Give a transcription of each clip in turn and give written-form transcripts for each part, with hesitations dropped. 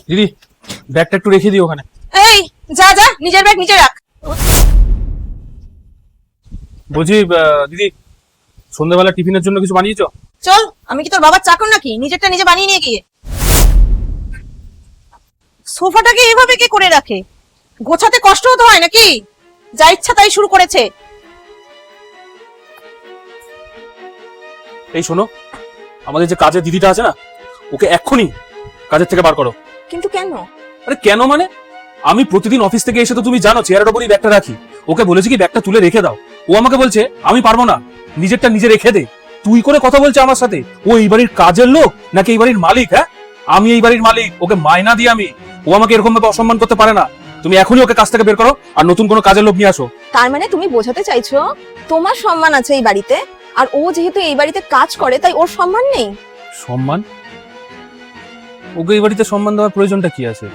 দিদি ব্যাগটা একটু রেখে দিও ওখানে। এই যা যা, নিজের ব্যাগ নিজে রাখ। বলছি দিদি, সন্ধ্যাবেলা টিফিনের জন্য কিছু বানিয়েছো? চল, আমি কি তোর বাবার চাকর নাকি নিজেরটা নিজে বানিয়ে নিয়ে গিয়ে? সোফাটাকে এভাবে কে করে রাখে? গোছাতে কষ্ট হতে হয় নাকি? যা ইচ্ছা তাই শুরু করেছে। এই শোনো, আমাদের যে কাজের দিদিটা আছে না, ওকে এক্ষুনি কাজের থেকে বার করো। কিন্তু কেন? আরে কেন মানে, আমি প্রতিদিন অফিস থেকে এসে তো তুমি জানো চেয়ারের উপরই ব্যাগটা রাখি। ওকে বলেছি কি ব্যাগটা তুলে রেখে দাও, ও আমাকে বলছে আমি পারবো না, নিজেরটা নিজে রেখে দে। তুই করে কথা বলছে আমার সাথে। ও এই বাড়ির কাজের লোক নাকি এই বাড়ির মালিক? হ্যাঁ, আমি এই বাড়ির মালিক, ওকে মাইনা দিই আমি। ও আমাকে এরকম ভাবে অসম্মান করতে পারে না। তুমি এখনই ওকে কাজ থেকে বের করো আর নতুন কোনো কাজের লোক নিয়ে আসো। তার মানে তুমি বোঝাতে চাইছো তোমার সম্মান আছে এই বাড়িতে, আর ও যেহেতু এই বাড়িতে কাজ করে তাই ওর সম্মান নেই? সম্মান? ওকে এই বাড়িতে সম্মান দেওয়ার প্রয়োজনটা কি আছে?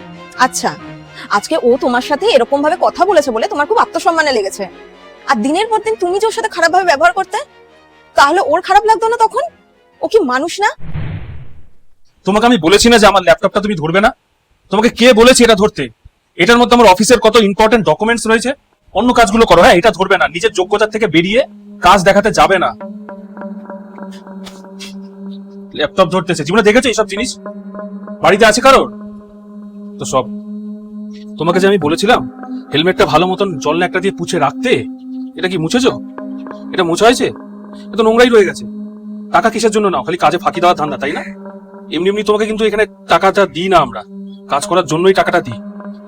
আচ্ছা, আজকে ও তোমার সাথে এরকম ভাবে কথা বলেছে বলে তোমার খুব আত্মসম্মানে লেগেছে, আর দিনের পর দিন তুমি যে ওর সাথে খারাপ ভাবে ব্যবহার করতে, তাহলে ওর খারাপ লাগতো না তখন? ও কি মানুষ না? তোমাকে আমি বলেছি না যে আমার ল্যাপটপটা তুমি ধরবে না? তোমাকে কে বলেছে এটা ধরতে? এটার মধ্যে আমার অফিসের কত ইম্পর্টেন্ট ডকুমেন্টস রয়েছে। অন্য কাজগুলো করো। হ্যাঁ, এটা ধরবে না। নিজের যোগ্যতা থেকে বেরিয়ে কাজ দেখাতে যাবে না। ল্যাপটপ ধরতেছে, জীবনে দেখেছো এইসব জিনিস? বাড়িতে আছে কারোর? তো সব তোমাকে যে আমি বলেছিলাম হেলমেটটা ভালো মতন জল একটা দিয়ে পুছে রাখতে, এটা কি মুছেছো? এটা মোছা হয়েছে? এটা তো নোংরাই রয়ে গেছে। টাকা কিসের জন্য নাও? খালি কাজে ফাঁকি দেওয়ার ধান্দা, তাই না? এমনি এমনি তোমাকে কিন্তু এখানে টাকাটা দিই না, আমরা কাজ করার জন্যই টাকাটা দিই।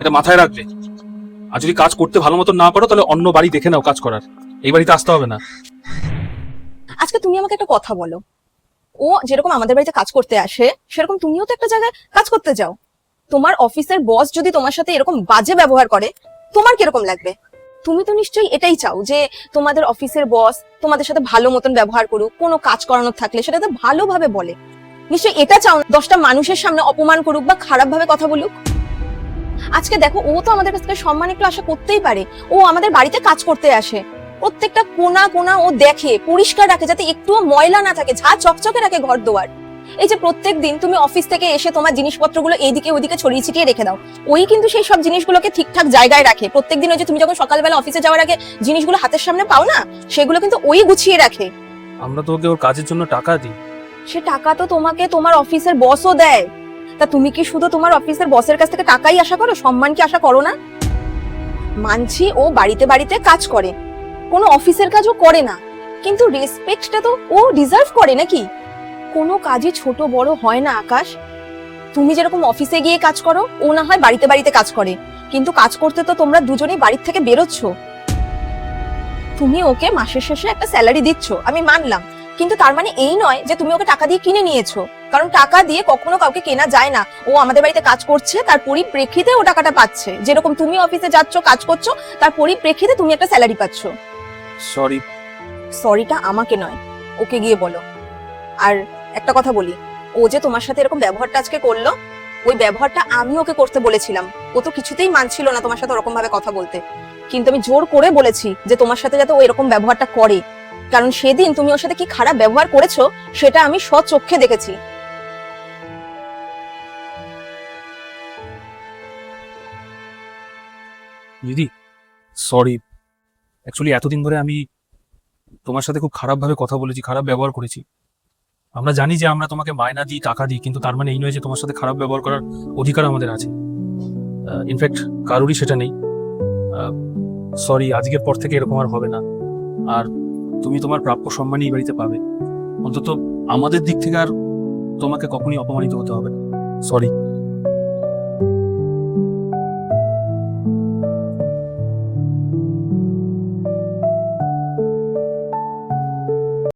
এটা মাথায় রাখবে। আর যদি কাজ করতে ভালো মতন না পারো তাহলে অন্য বাড়ি দেখে নাও কাজ করার, এই বাড়িতে আসতে হবে না। আজকে তুমি আমাকে একটা কথা বলো, ও যেরকম আমাদের বাড়িতে কাজ করতে আসে সেরকম তুমিও তো একটা জায়গায় কাজ করতে যাও। তোমার অফিসের বস যদি তোমার সাথে এরকম বাজে ব্যবহার করে তোমার কিরকম লাগবে? তুমি তো নিশ্চয়ই এটাই চাও যে তোমাদের অফিসের বস তোমাদের সাথে ভালো মতন ব্যবহার করুক, কোনো কাজ করানোর থাকলে সেটা তো ভালোভাবে বলে। নিশ্চয়ই এটা চাও না 10টা মানুষের সামনে অপমান করুক বা খারাপ ভাবে কথা বলুক। আজকে দেখো, ও তো আমাদের কাছ থেকে সম্মান একটু আশা করতেই পারে। ও আমাদের বাড়িতে কাজ করতে আসে, প্রত্যেকটা কোনা কোনা ও দেখে, পরিষ্কার রাখে, যাতে একটুও ময়লা না থাকে, ঝা চকচকে রাখে ঘর দুয়ার। এই যে প্রত্যেক দিন তুমি অফিস থেকে এসে তোমার জিনিসপত্রগুলো এইদিকে ওইদিকে ছড়িয়ে ছিটিয়ে রেখে দাও, ওই কিন্তু সেই সব জিনিসগুলোকে ঠিকঠাক জায়গায় রাখে। প্রত্যেকদিন ওই যে তুমি যখন সকালবেলা অফিসে যাওয়ার আগে জিনিসগুলো হাতের সামনে পাও না, সেগুলো কিন্তু ওই গুছিয়ে রাখে। আমরা তো ওকে ওর কাজের জন্য টাকা দিই। সে টাকা তো তোমাকে তোমার অফিসের বসও দেয়। তা তুমি কি শুধু তোমার অফিসের বসের কাছ থেকে টাকাই আশা করো, সম্মান কি আশা করো না? মানছি ও বাড়িতে বাড়িতে কাজ করে, কোনো অফিসের কাজও করে না, কিন্তু রেসপেক্টটা তো ও ডিজার্ভ করে নাকি? কোনো কাজই ছোট বড় হয় না আকাশ। তুমি যেরকম অফিসে গিয়ে কাজ করো, ও না হয় বাড়িতে বাড়িতে কাজ করে, কিন্তু কাজ করতে তো তোমরা দুজনেই বাড়ির থেকে বেরোচ্ছ। তুমি ওকে মাসের শেষে একটা স্যালারি দিচ্ছ, আমি মানলাম, কিন্তু তার মানে এই নয় যে তুমি ওকে টাকা দিয়ে কিনে নিয়েছো, কারণ টাকা দিয়ে কখনো কাউকে কেনা যায় না। ও আমাদের বাড়িতে কাজ করছে, তার পরিপ্রেক্ষিতে ও টাকাটা পাচ্ছে। যেরকম তুমি অফিসে যাচ্ছ, কাজ করছো, তার পরিপ্রেক্ষিতে তুমি একটা স্যালারি পাচ্ছ। সরি। সরিটা আমাকে নয়, ওকে গিয়ে বলো। আর একটা কথা বলি, ও যে তোমার সাথে এরকম ব্যবহারটা আজকে করলো, ওই ব্যবহারটা আমি ওকে করতে বলেছিলাম। ও তো কিছুতেই মানছিল না তোমার সাথে ওরকম ভাবে কথা বলতে, কিন্তু আমি জোর করে বলেছি যে তোমার সাথে যাতে ও এরকম ব্যবহারটা করে, কারণ সেদিন তুমি ওর সাথে কি খারাপ ব্যবহার করেছো সেটা আমি স্বচক্ষে দেখেছি। দিদি সরি, অ্যাকচুয়ালি এতদিন ধরে আমি তোমার সাথে খুব খারাপ ভাবে কথা বলেছি, খারাপ ব্যবহার করেছি। আমরা জানি যে আমরা তোমাকে মায়না দিই, টাকা দিই, কিন্তু তার মানে এই নয় যে তোমার সাথে খারাপ ব্যবহার করার অধিকার আমাদের আছে। ইনফ্যাক্ট কারোরই সেটা নেই। সরি, আজকের পর থেকে এরকম আর হবে না। আর তুমি তোমার প্রাপ্য সম্মানই এই বাড়িতে পাবে। অন্তত আমাদের দিক থেকে আর তোমাকে কখনই অপমানিত হতে হবে না। সরি।